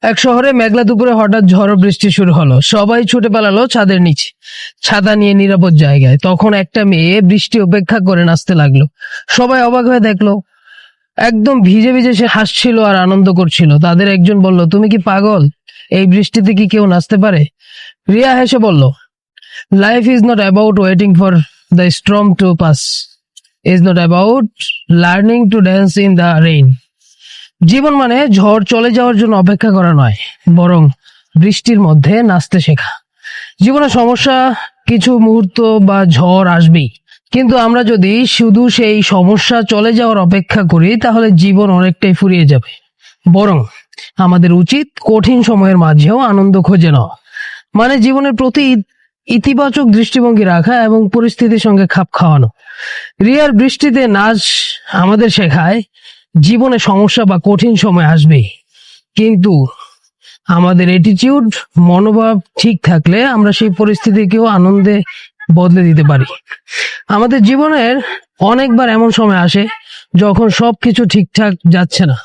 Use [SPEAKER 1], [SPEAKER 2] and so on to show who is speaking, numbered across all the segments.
[SPEAKER 1] এক শহরে মেঘলা দুপুরে হঠাৎ ঝড় বৃষ্টি শুরু হলো। সবাই ছুটে পালালো ছাদের নিচে, ছাতা নিয়ে নিরাপদ জায়গায়। তখন একটা মেয়ে বৃষ্টি উপেক্ষা করে নাচতে লাগলো। সবাই অবাক হয়ে দেখলো, একদম ভিজে ভিজে সে হাসছিল আর আনন্দ করছিল। তাদের একজন বলল, তুমি কি পাগল? এই বৃষ্টিতে কি কেউ নাচতে পারে? রিয়া হেসে বলল, life is not about waiting for the storm to pass, is not about learning to dance in the rain. জীবন মানে ঝড় চলে যাওয়ার জন্য অপেক্ষা করা নয়, বরং বৃষ্টির মধ্যে নাচতে শেখা। জীবনে সমস্যা, কিছু মুহূর্ত বা ঝড় আসবেই, কিন্তু আমরা যদি শুধু সেই সমস্যা চলে যাওয়ার অপেক্ষা করি তাহলে জীবন অনেকটাই ফুরিয়ে যাবে। বরং আমাদের উচিত কঠিন সময়ের মাঝেও আনন্দ খুঁজে নেওয়া, মানে জীবনের প্রতি ইতিবাচক দৃষ্টিভঙ্গি রাখা এবং পরিস্থিতির সঙ্গে খাপ খাওয়ানো। রিয়ার বৃষ্টিতে নাচ আমাদের শেখায়, জীবনে সমস্যা বা কঠিন সময় আসবে, কিন্তু আমাদের অ্যাটিটিউড, মনোভাব ঠিক থাকলে আমরা সেই পরিস্থিতিকেও আনন্দে বদলে দিতে পারি। আমাদের জীবনের অনেকবার এমন সময় আসে যখন সবকিছু ঠিকঠাক যাচ্ছে না,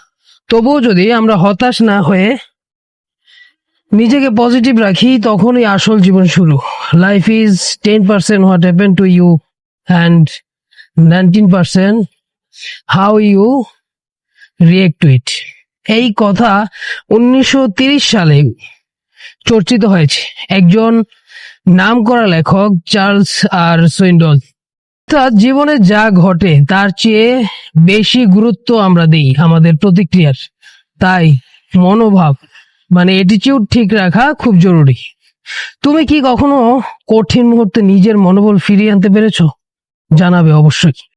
[SPEAKER 1] তবুও যদি আমরা হতাশ না হয়ে নিজেকে পজিটিভ রাখি, তখনই আসল জীবন শুরু। Life is 10% what happen to you and 19% how you react to it. এই কথা 1930 সালে চর্চিত হয়েছে একজন নামকরা লেখক চার্লস আর সুইন্ডল। অর্থাৎ জীবনে যা ঘটে তার চেয়ে বেশি গুরুত্ব আমরা দিই আমাদের প্রতিক্রিয়ার। তাই মনোভাব মানে অ্যাটিটিউড ঠিক রাখা খুব জরুরি। তুমি কি কখনো কঠিন মুহূর্তে নিজের মনোবল ফিরিয়ে আনতে পেরেছো? জানাবে অবশ্যই।